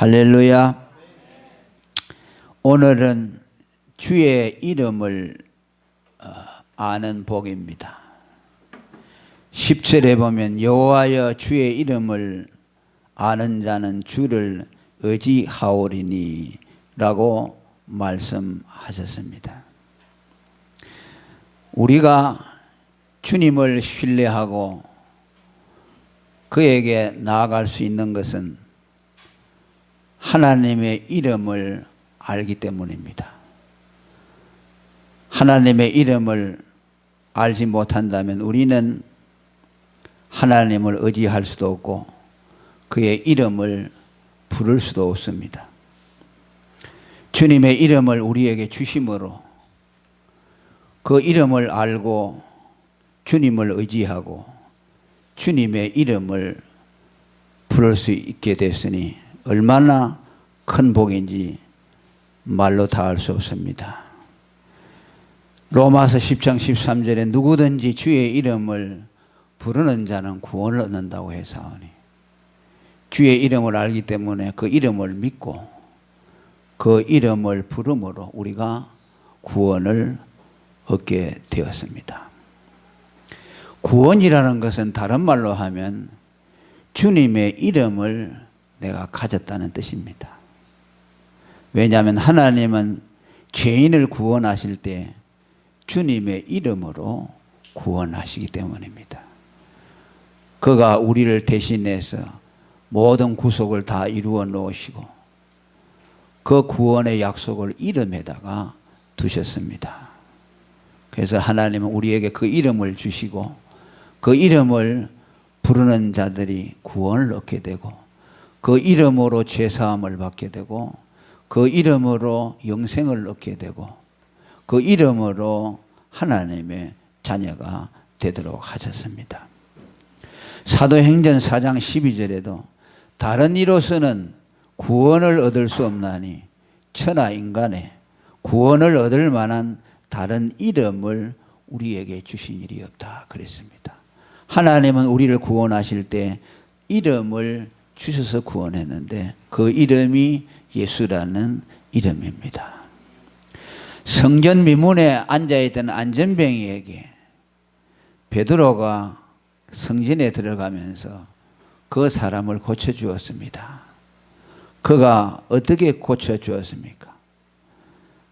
할렐루야. 오늘은 주의 이름을 아는 복입니다. 10절에 보면 여호와여 주의 이름을 아는 자는 주를 의지하오리니 라고 말씀하셨습니다. 우리가 주님을 신뢰하고 그에게 나아갈 수 있는 것은 하나님의 이름을 알기 때문입니다. 하나님의 이름을 알지 못한다면 우리는 하나님을 의지할 수도 없고 그의 이름을 부를 수도 없습니다. 주님의 이름을 우리에게 주심으로 그 이름을 알고 주님을 의지하고 주님의 이름을 부를 수 있게 됐으니 얼마나 큰 복인지 말로 다 할 수 없습니다. 로마서 10장 13절에 누구든지 주의 이름을 부르는 자는 구원을 얻는다고 해사오니 주의 이름을 알기 때문에 그 이름을 믿고 그 이름을 부름으로 우리가 구원을 얻게 되었습니다. 구원이라는 것은 다른 말로 하면 주님의 이름을 내가 가졌다는 뜻입니다. 왜냐하면 하나님은 죄인을 구원하실 때 주님의 이름으로 구원하시기 때문입니다. 그가 우리를 대신해서 모든 구속을 다 이루어 놓으시고 그 구원의 약속을 이름에다가 두셨습니다. 그래서 하나님은 우리에게 그 이름을 주시고 그 이름을 부르는 자들이 구원을 얻게 되고 그 이름으로 죄사함을 받게 되고 그 이름으로 영생을 얻게 되고 그 이름으로 하나님의 자녀가 되도록 하셨습니다. 사도행전 4장 12절에도 다른 이로서는 구원을 얻을 수 없나니 천하 인간에 구원을 얻을 만한 다른 이름을 우리에게 주신 일이 없다 그랬습니다. 하나님은 우리를 구원하실 때 이름을 주셔서 구원했는데 그 이름이 예수라는 이름입니다. 성전 미문에 앉아있던 안전뱅이에게 베드로가 성전에 들어가면서 그 사람을 고쳐주었습니다. 그가 어떻게 고쳐주었습니까?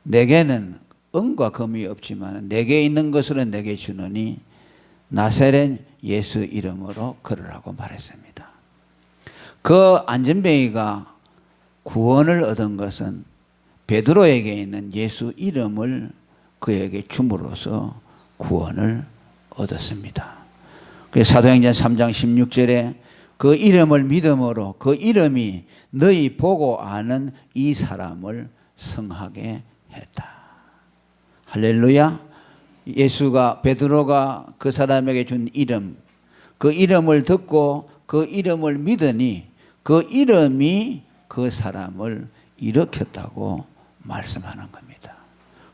내게는 은과 금이 없지만 내게 있는 것으로 내게 주노니 나사렛 예수 이름으로 걸으라고 말했습니다. 그 안전뱅이가 구원을 얻은 것은 베드로에게 있는 예수 이름을 그에게 줌으로써 구원을 얻었습니다. 그래서 사도행전 3장 16절에 그 이름을 믿음으로 그 이름이 너희 보고 아는 이 사람을 성하게 했다. 할렐루야. 예수가 베드로가 그 사람에게 준 이름, 그 이름을 듣고 그 이름을 믿으니 그 이름이 그 사람을 일으켰다고 말씀하는 겁니다.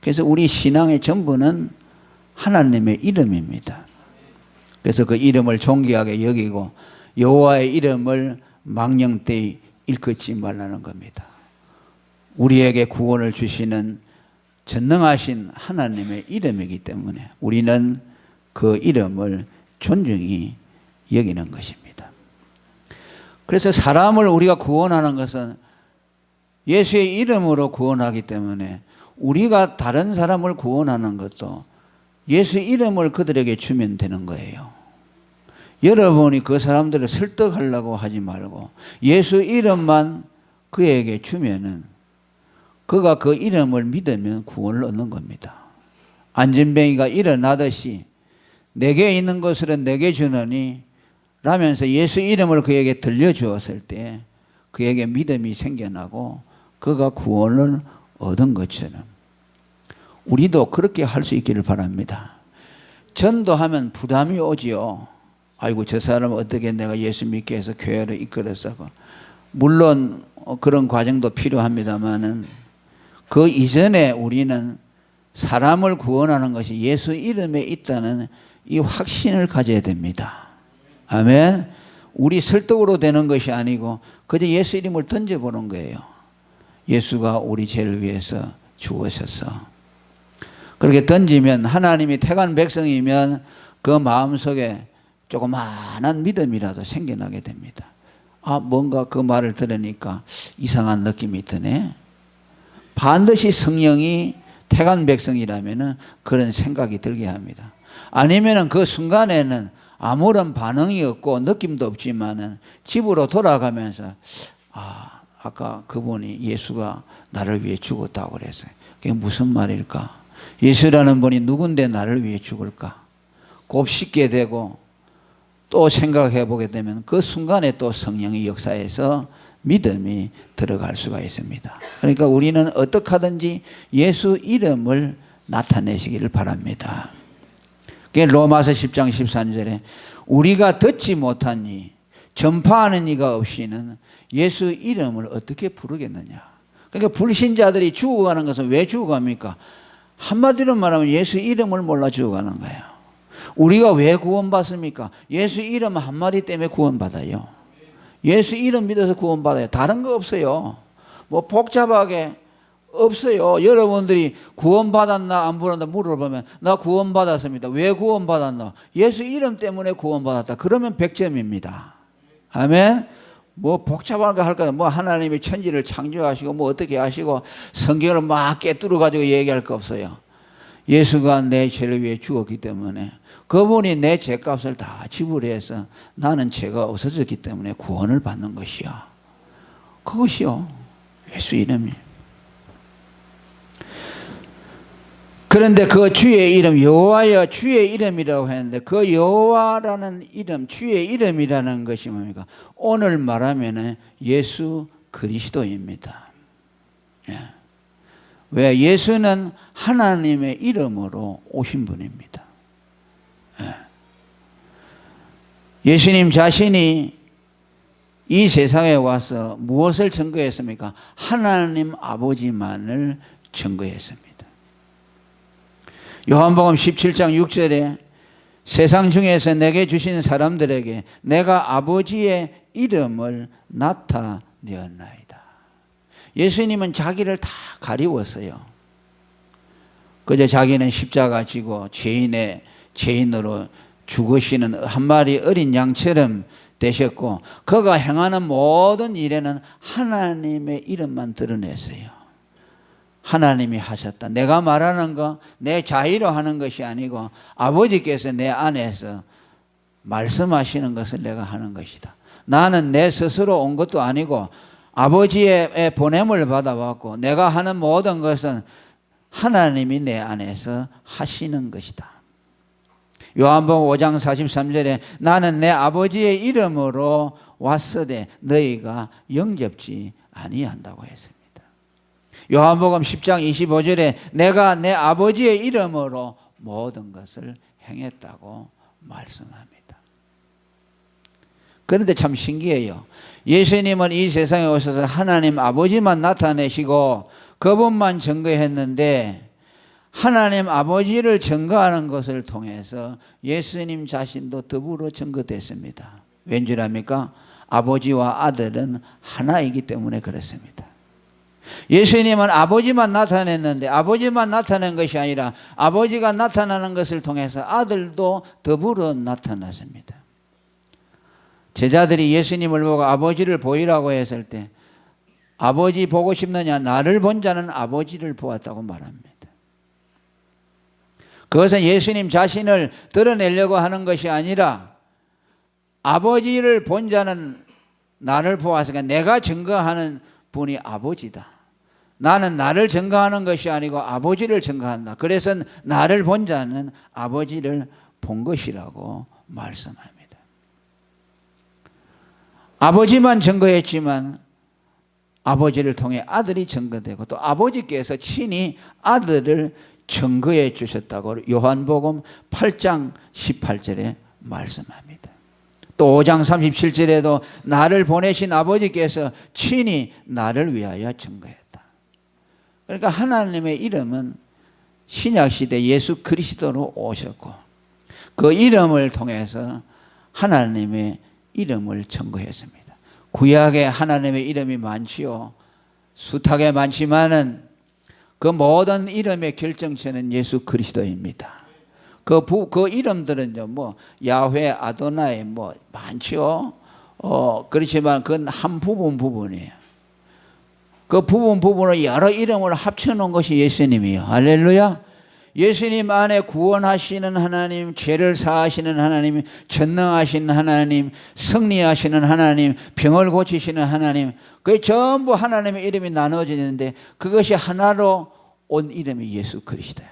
그래서 우리 신앙의 전부는 하나님의 이름입니다. 그래서 그 이름을 존귀하게 여기고 여호와의 이름을 망령되이 일컫지 말라는 겁니다. 우리에게 구원을 주시는 전능하신 하나님의 이름이기 때문에 우리는 그 이름을 존중히 여기는 것입니다. 그래서 사람을 우리가 구원하는 것은 예수의 이름으로 구원하기 때문에 우리가 다른 사람을 구원하는 것도 예수의 이름을 그들에게 주면 되는 거예요. 여러분이 그 사람들을 설득하려고 하지 말고 예수 이름만 그에게 주면은 그가 그 이름을 믿으면 구원을 얻는 겁니다. 안전뱅이가 일어나듯이 내게 있는 것으로 내게 주노니 라면서 예수 이름을 그에게 들려주었을 때 그에게 믿음이 생겨나고 그가 구원을 얻은 것처럼 우리도 그렇게 할 수 있기를 바랍니다. 전도하면 부담이 오지요. 아이고 저 사람 어떻게 내가 예수 믿게 해서 교회를 이끌었어. 물론 그런 과정도 필요합니다만은 그 이전에 우리는 사람을 구원하는 것이 예수 이름에 있다는 이 확신을 가져야 됩니다. 아멘. 우리 설득으로 되는 것이 아니고 그저 예수 이름을 던져보는 거예요. 예수가 우리 죄를 위해서 죽으셨어. 그렇게 던지면 하나님이 택한 백성이면 그 마음속에 조그마한 믿음이라도 생겨나게 됩니다. 아, 뭔가 그 말을 들으니까 이상한 느낌이 드네. 반드시 성령이 택한 백성이라면 그런 생각이 들게 합니다. 아니면 그 순간에는 아무런 반응이 없고 느낌도 없지만은 집으로 돌아가면서 아까 그분이 예수가 나를 위해 죽었다고 그랬어요. 그게 무슨 말일까? 예수라는 분이 누군데 나를 위해 죽을까? 곱씹게 되고 또 생각해 보게 되면 그 순간에 또 성령의 역사에서 믿음이 들어갈 수가 있습니다. 그러니까 우리는 어떻게 하든지 예수 이름을 나타내시기를 바랍니다. 로마서 10장 13절에 우리가 듣지 못하니 전파하는 이가 없이는 예수 이름을 어떻게 부르겠느냐. 그러니까 불신자들이 죽어가는 것은 왜 죽어갑니까? 한마디로 말하면 예수 이름을 몰라 죽어가는 거예요. 우리가 왜 구원받습니까? 예수 이름 한마디 때문에 구원받아요. 예수 이름 믿어서 구원받아요. 다른 거 없어요. 뭐 복잡하게 없어요. 여러분들이 구원받았나 안 받았나 물어보면 나 구원받았습니다. 왜 구원받았나? 예수 이름 때문에 구원받았다. 그러면 100점입니다. 아멘. 뭐 복잡한 거 할까? 뭐 하나님이 천지를 창조하시고 뭐 어떻게 하시고 성경을 막 깨뚫어 가지고 얘기할 거 없어요. 예수가 내 죄를 위해 죽었기 때문에 그분이 내 죄값을 다 지불해서 나는 죄가 없어졌기 때문에 구원을 받는 것이야. 그것이요. 예수 이름이. 그런데 그 주의 이름 여호와여 주의 이름이라고 했는데 그 여호와라는 이름 주의 이름이라는 것이 뭡니까? 오늘 말하면 예수 그리스도입니다. 예. 왜? 예수는 하나님의 이름으로 오신 분입니다. 예. 예수님 자신이 이 세상에 와서 무엇을 증거했습니까? 하나님 아버지만을 증거했습니다. 요한복음 17장 6절에 세상 중에서 내게 주신 사람들에게 내가 아버지의 이름을 나타내었나이다. 예수님은 자기를 다 가리웠어요. 그저 자기는 십자가 지고 죄인으로 죽으시는 한 마리 어린 양처럼 되셨고 그가 행하는 모든 일에는 하나님의 이름만 드러냈어요. 하나님이 하셨다. 내가 말하는 거 내 자의로 하는 것이 아니고 아버지께서 내 안에서 말씀하시는 것을 내가 하는 것이다. 나는 내 스스로 온 것도 아니고 아버지의 보냄을 받아왔고 내가 하는 모든 것은 하나님이 내 안에서 하시는 것이다. 요한복음 5장 43절에 나는 내 아버지의 이름으로 왔으되 너희가 영접지 아니한다고 했습니다. 요한복음 10장 25절에 내가 내 아버지의 이름으로 모든 것을 행했다고 말씀합니다. 그런데 참 신기해요. 예수님은 이 세상에 오셔서 하나님 아버지만 나타내시고 그분만 증거했는데 하나님 아버지를 증거하는 것을 통해서 예수님 자신도 더불어 증거됐습니다. 왠줄 압니까? 아버지와 아들은 하나이기 때문에 그렇습니다. 예수님은 아버지만 나타냈는데 아버지만 나타낸 것이 아니라 아버지가 나타나는 것을 통해서 아들도 더불어 나타났습니다. 제자들이 예수님을 보고 아버지를 보이라고 했을 때 아버지 보고 싶느냐? 나를 본 자는 아버지를 보았다고 말합니다. 그것은 예수님 자신을 드러내려고 하는 것이 아니라 아버지를 본 자는 나를 보았으니까 내가 증거하는 분이 아버지다. 나는 나를 증거하는 것이 아니고 아버지를 증거한다. 그래서 나를 본 자는 아버지를 본 것이라고 말씀합니다. 아버지만 증거했지만 아버지를 통해 아들이 증거되고 또 아버지께서 친히 아들을 증거해 주셨다고 요한복음 8장 18절에 말씀합니다. 또 5장 37절에도 나를 보내신 아버지께서 친히 나를 위하여 증거했다. 그러니까 하나님의 이름은 신약시대 예수 그리스도로 오셨고 그 이름을 통해서 하나님의 이름을 증거했습니다. 구약에 하나님의 이름이 많지요. 숱하게 많지만은 그 모든 이름의 결정체는 예수 그리스도입니다. 그 이름들은요, 뭐 야훼, 아도나이 뭐 많지요. 그렇지만 그건 한 부분이에요. 그 부분을 여러 이름을 합쳐놓은 것이 예수님이에요. 할렐루야. 예수님 안에 구원하시는 하나님, 죄를 사하시는 하나님, 전능하신 하나님, 승리하시는 하나님, 병을 고치시는 하나님, 그게 전부 하나님의 이름이 나눠져 있는데 그것이 하나로 온 이름이 예수 그리스도야.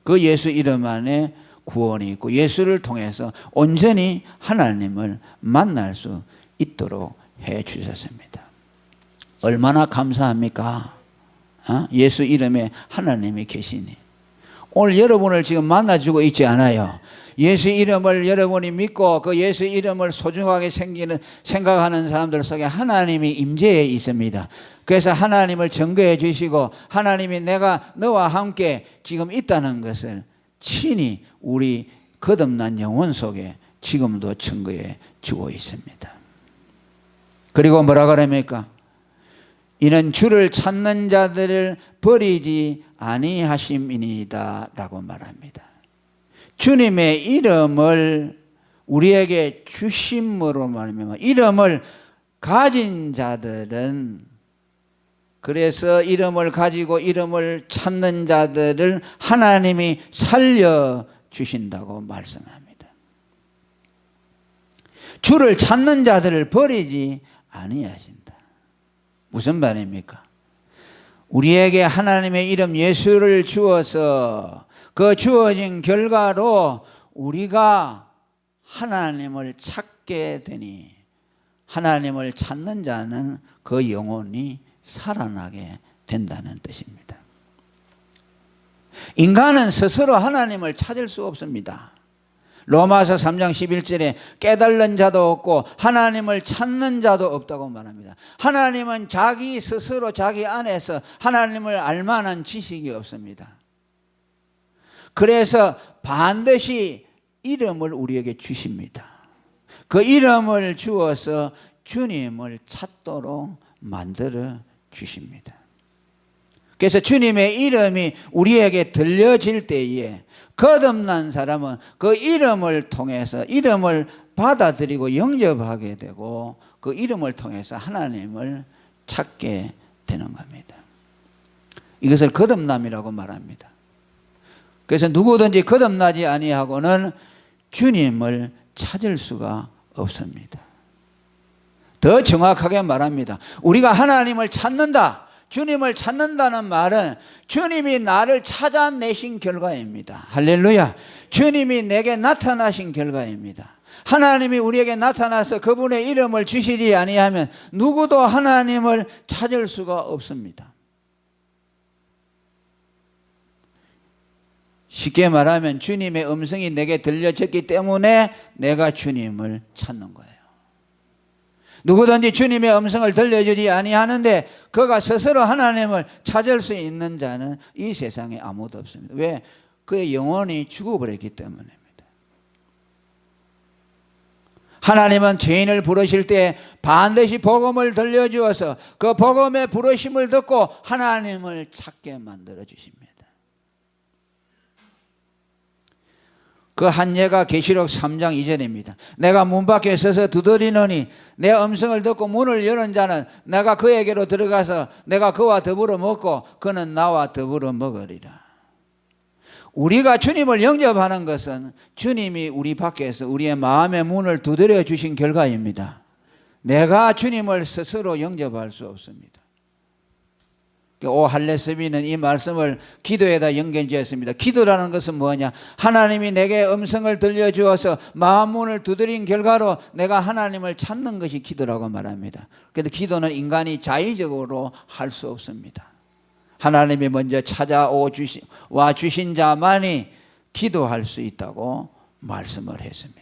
그 예수 이름 안에 구원이 있고 예수를 통해서 온전히 하나님을 만날 수 있도록 해 주셨습니다. 얼마나 감사합니까? 예수 이름에 하나님이 계시니. 오늘 여러분을 지금 만나주고 있지 않아요. 예수 이름을 여러분이 믿고 그 예수 이름을 소중하게 생각하는 사람들 속에 하나님이 임재해 있습니다. 그래서 하나님을 증거해 주시고 하나님이 내가 너와 함께 지금 있다는 것을 친히 우리 거듭난 영혼 속에 지금도 증거해 주고 있습니다. 그리고 뭐라 그럽니까? 이는 주를 찾는 자들을 버리지 아니하심이니이다 라고 말합니다. 주님의 이름을 우리에게 주심으로 말하면 이름을 가진 자들은, 그래서 이름을 가지고 이름을 찾는 자들을 하나님이 살려주신다고 말씀합니다. 주를 찾는 자들을 버리지 아니하신다. 무슨 말입니까? 우리에게 하나님의 이름 예수를 주어서 그 주어진 결과로 우리가 하나님을 찾게 되니 하나님을 찾는 자는 그 영혼이 살아나게 된다는 뜻입니다. 인간은 스스로 하나님을 찾을 수 없습니다. 로마서 3장 11절에 깨달는 자도 없고 하나님을 찾는 자도 없다고 말합니다. 하나님은 자기 스스로 자기 안에서 하나님을 알 만한 지식이 없습니다. 그래서 반드시 이름을 우리에게 주십니다. 그 이름을 주어서 주님을 찾도록 만들어 주십니다. 그래서 주님의 이름이 우리에게 들려질 때에 거듭난 사람은 그 이름을 통해서 이름을 받아들이고 영접하게 되고 그 이름을 통해서 하나님을 찾게 되는 겁니다. 이것을 거듭남이라고 말합니다. 그래서 누구든지 거듭나지 아니하고는 주님을 찾을 수가 없습니다. 더 정확하게 말합니다. 우리가 하나님을 찾는다, 주님을 찾는다는 말은 주님이 나를 찾아내신 결과입니다. 할렐루야. 주님이 내게 나타나신 결과입니다. 하나님이 우리에게 나타나서 그분의 이름을 주시지 아니하면 누구도 하나님을 찾을 수가 없습니다. 쉽게 말하면 주님의 음성이 내게 들려졌기 때문에 내가 주님을 찾는 거예요. 누구든지 주님의 음성을 들려주지 아니하는데 그가 스스로 하나님을 찾을 수 있는 자는 이 세상에 아무도 없습니다. 왜? 그의 영혼이 죽어버렸기 때문입니다. 하나님은 죄인을 부르실 때 반드시 복음을 들려주어서 그 복음의 부르심을 듣고 하나님을 찾게 만들어 주십니다. 그 한 예가 계시록 3장 2절입니다. 내가 문 밖에 서서 두드리노니 내 음성을 듣고 문을 여는 자는 내가 그에게로 들어가서 내가 그와 더불어 먹고 그는 나와 더불어 먹으리라. 우리가 주님을 영접하는 것은 주님이 우리 밖에서 우리의 마음의 문을 두드려 주신 결과입니다. 내가 주님을 스스로 영접할 수 없습니다. 오 할레스비는 이 말씀을 기도에다 연결지었습니다. 기도라는 것은 뭐냐? 하나님이 내게 음성을 들려주어서 마음문을 두드린 결과로 내가 하나님을 찾는 것이 기도라고 말합니다. 그런데 기도는 인간이 자의적으로 할 수 없습니다. 하나님이 먼저 찾아와 주신 자만이 기도할 수 있다고 말씀을 했습니다.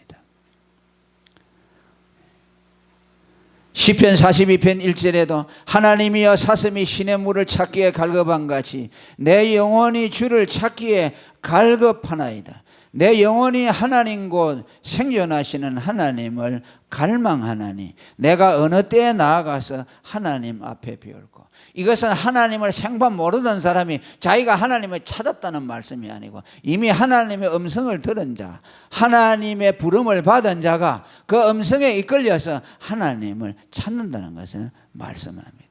시편 42편 1절에도 하나님이여 사슴이 시냇물을 찾기에 갈급한 같이 내 영혼이 주를 찾기에 갈급하나이다. 내 영혼이 하나님 곧 생존하시는 하나님을 갈망하나니 내가 어느 때에 나아가서 하나님 앞에 비울고. 이것은 하나님을 생판 모르던 사람이 자기가 하나님을 찾았다는 말씀이 아니고 이미 하나님의 음성을 들은 자, 하나님의 부름을 받은 자가 그 음성에 이끌려서 하나님을 찾는다는 것을 말씀합니다.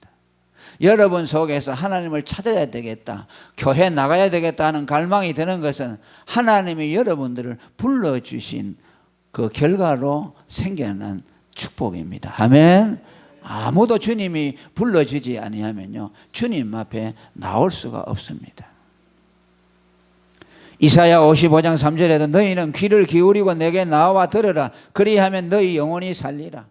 여러분 속에서 하나님을 찾아야 되겠다, 교회 나가야 되겠다 하는 갈망이 드는 것은 하나님이 여러분들을 불러주신 그 결과로 생겨난 축복입니다. 아멘. 아무도 주님이 불러주지 아니하면요 주님 앞에 나올 수가 없습니다. 이사야 55장 3절에도 너희는 귀를 기울이고 내게 나와 들으라. 그리하면 너희 영혼이 살리라.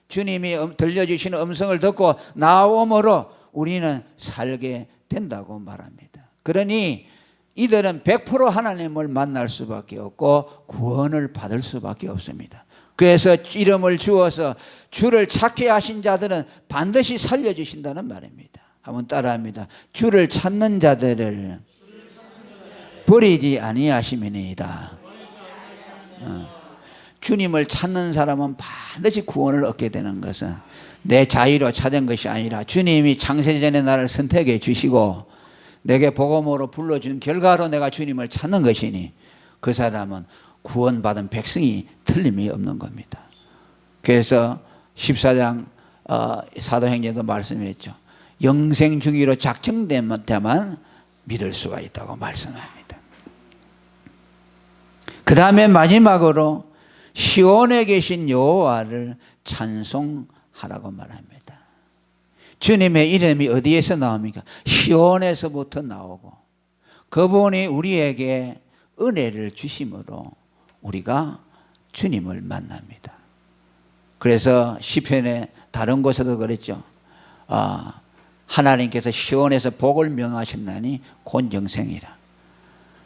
주님이 들려주시는 음성을 듣고 나옴으로 우리는 살게 된다고 말합니다. 그러니 이들은 100% 하나님을 만날 수밖에 없고 구원을 받을 수밖에 없습니다. 그래서 이름을 주어서 주를 찾게 하신 자들은 반드시 살려주신다는 말입니다. 한번 따라합니다. 주를 찾는 자들을 버리지 아니하심이니이다. 주님을 찾는 사람은 반드시 구원을 얻게 되는 것은 내 자의로 찾은 것이 아니라 주님이 창세전에 나를 선택해 주시고 내게 복음으로 불러준 결과로 내가 주님을 찾는 것이니 그 사람은 구원받은 백성이 틀림이 없는 겁니다. 그래서 14장 사도행전도 말씀했죠. 영생 주기로 작정된 때만 믿을 수가 있다고 말씀합니다. 그 다음에 마지막으로 시온에 계신 여호와를 찬송하라고 말합니다. 주님의 이름이 어디에서 나옵니까? 시온에서부터 나오고 그분이 우리에게 은혜를 주심으로 우리가 주님을 만납니다. 그래서 시편에 다른 곳에도 그랬죠. 하나님께서 시온에서 복을 명하셨나니 곧 영생이라.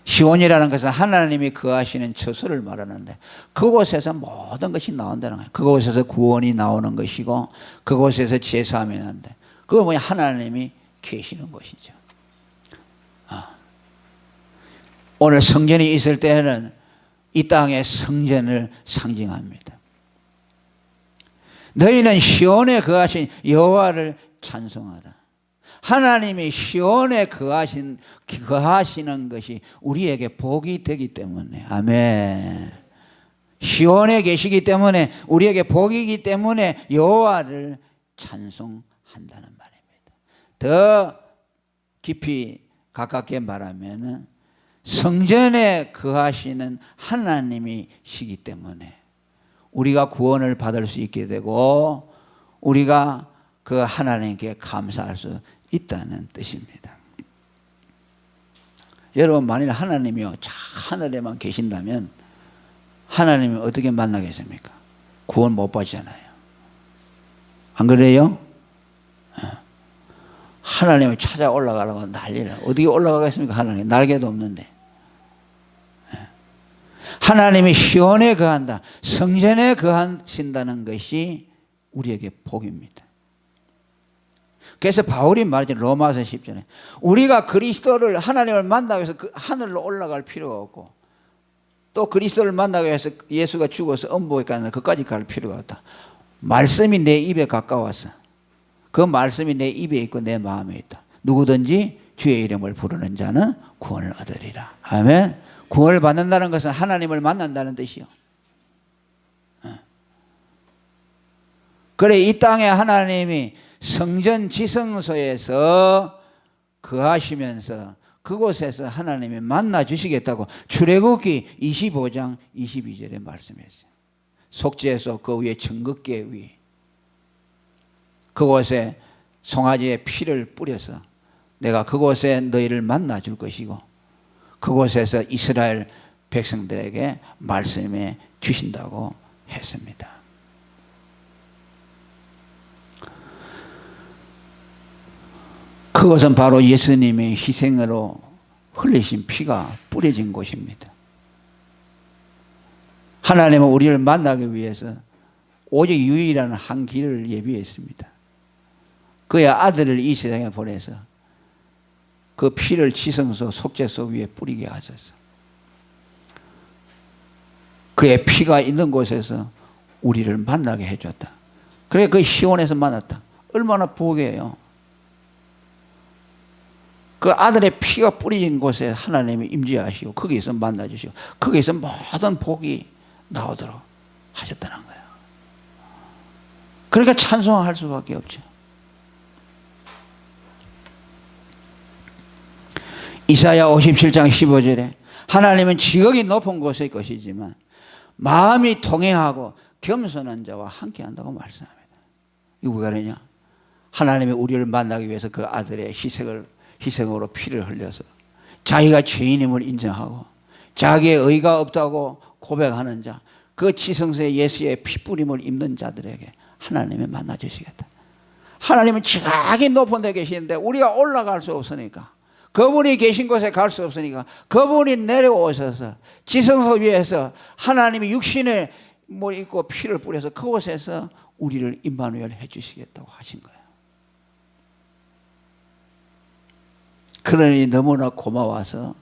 시온이라는 것은 하나님이 거하시는 처소를 말하는데 그곳에서 모든 것이 나온다는 거예요. 그곳에서 구원이 나오는 것이고 그곳에서 제사함이 나는데 그거 뭐냐? 하나님이 계시는 곳이죠. 오늘 성전이 있을 때는 이 땅의 성전을 상징합니다. 너희는 시온에 거하신 여호와를 찬송하라. 하나님이 시온에 거하시는 것이 우리에게 복이 되기 때문에, 아멘. 시온에 계시기 때문에 우리에게 복이기 때문에 여호와를 찬송한다는 말입니다. 더 깊이 가깝게 말하면 성전에 거하시는 하나님이시기 때문에 우리가 구원을 받을 수 있게 되고 우리가 그 하나님께 감사할 수 있다는 뜻입니다. 여러분 만일 하나님이요 하늘에만 계신다면 하나님이 어떻게 만나겠습니까? 구원 못 받잖아요. 안 그래요? 하나님을 찾아 올라가려고 난리라. 어디에 올라가겠습니까? 하나님 날개도 없는데. 하나님이 시온에 거한다, 성전에 거하신다는 것이 우리에게 복입니다. 그래서 바울이 말하죠. 로마서 10절에 우리가 그리스도를 하나님을 만나기 위해서 그 하늘로 올라갈 필요가 없고 또 그리스도를 만나기 위해서 예수가 죽어서 엄보에 가는 그까지 갈 필요가 없다. 말씀이 내 입에 가까워서 그 말씀이 내 입에 있고 내 마음에 있다. 누구든지 주의 이름을 부르는 자는 구원을 얻으리라. 아멘. 구원을 받는다는 것은 하나님을 만난다는 뜻이요. 그래 이 땅에 하나님이 성전 지성소에서 거하시면서 그곳에서 하나님이 만나 주시겠다고 출애굽기 25장 22절에 말씀했어요. 속죄소 그 위에 정극계 위 그곳에 송아지의 피를 뿌려서 내가 그곳에 너희를 만나 줄 것이고 그곳에서 이스라엘 백성들에게 말씀해 주신다고 했습니다. 그것은 바로 예수님의 희생으로 흘리신 피가 뿌려진 곳입니다. 하나님은 우리를 만나기 위해서 오직 유일한 한 길을 예비했습니다. 그의 아들을 이 세상에 보내서 그 피를 지성소 속죄소 위에 뿌리게 하셔서 그의 피가 있는 곳에서 우리를 만나게 해줬다. 그래 그 시온에서 만났다. 얼마나 복이에요. 그 아들의 피가 뿌려진 곳에 하나님이 임재하시고 거기에서 만나주시고 거기에서 모든 복이 나오도록 하셨다는 거예요. 그러니까 찬송할 수밖에 없죠. 이사야 57장 15절에 하나님은 지극히 높은 곳에 것이지만 마음이 통회하고 겸손한 자와 함께한다고 말씀합니다. 이거 왜 그러냐? 하나님이 우리를 만나기 위해서 그 아들의 희생으로 피를 흘려서 자기가 죄인임을 인정하고 자기의 의가 없다고 고백하는 자, 그 지성소에 예수의 피뿌림을 입는 자들에게 하나님이 만나주시겠다. 하나님은 지극히 높은 데 계시는데 우리가 올라갈 수 없으니까, 그분이 계신 곳에 갈 수 없으니까 그분이 내려오셔서 지성소 위에서 하나님이 육신에 입고 피를 뿌려서 그곳에서 우리를 임마누엘 해주시겠다고 하신 거예요. 그러니 너무나 고마워서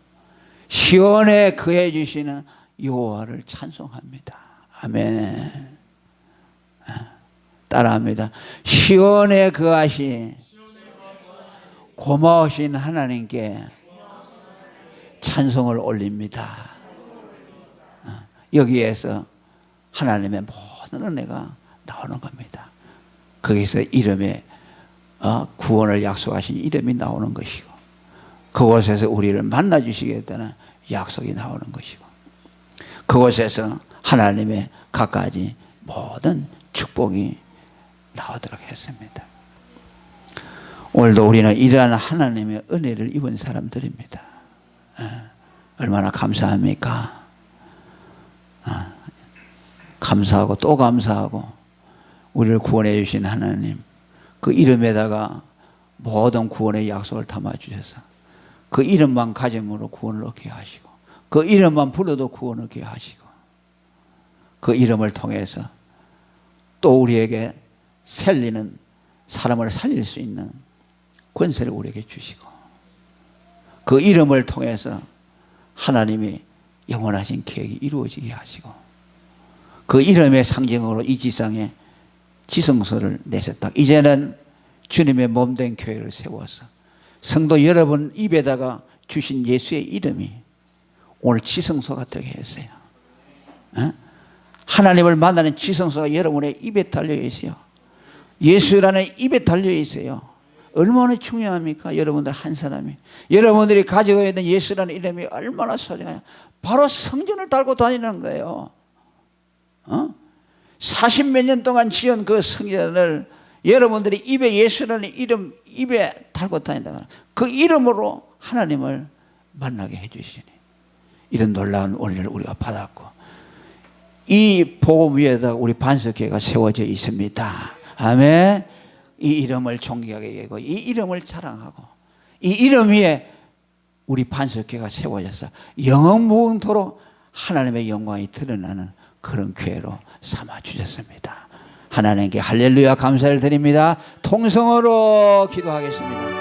시온에 거해 주시는 여호와를 찬송합니다. 아멘. 따라합니다. 시온에 거하신 고마우신 하나님께 찬송을 올립니다. 여기에서 하나님의 모든 은혜가 나오는 겁니다. 거기서 이름에 구원을 약속하신 이름이 나오는 것이고 그곳에서 우리를 만나 주시겠다는 약속이 나오는 것이고 그곳에서 하나님의 갖가지 모든 축복이 나오도록 했습니다. 오늘도 우리는 이러한 하나님의 은혜를 입은 사람들입니다. 얼마나 감사합니까? 감사하고 또 감사하고 우리를 구원해 주신 하나님, 그 이름에다가 모든 구원의 약속을 담아주셔서 그 이름만 가짐으로 구원을 얻게 하시고 그 이름만 불러도 구원을 얻게 하시고 그 이름을 통해서 또 우리에게 살리는, 사람을 살릴 수 있는 권세를 우리에게 주시고 그 이름을 통해서 하나님이 영원하신 계획이 이루어지게 하시고 그 이름의 상징으로 이 지상에 지성소를 내셨다. 이제는 주님의 몸된 교회를 세워서 성도 여러분 입에다가 주신 예수의 이름이 오늘 지성소가 되게 했어요. 하나님을 만나는 지성소가 여러분의 입에 달려 있어요. 예수라는 입에 달려 있어요. 얼마나 중요합니까? 여러분들 한 사람이, 여러분들이 가지고 있는 예수라는 이름이 얼마나 소중해요. 바로 성전을 달고 다니는 거예요. 40몇 년 동안 지은 그 성전을 여러분들이 입에 예수라는 이름 입에 달고 다닌다. 그 이름으로 하나님을 만나게 해주시니 이런 놀라운 원리를 우리가 받았고 이 복음 위에다가 우리 반석회가 세워져 있습니다. 아멘. 이 이름을 존귀하게 여기고 이 이름을 자랑하고 이 이름 위에 우리 반석회가 세워져서 영원무궁토록 하나님의 영광이 드러나는 그런 교회로 삼아 주셨습니다. 하나님께 할렐루야 감사를 드립니다. 통성으로 기도하겠습니다.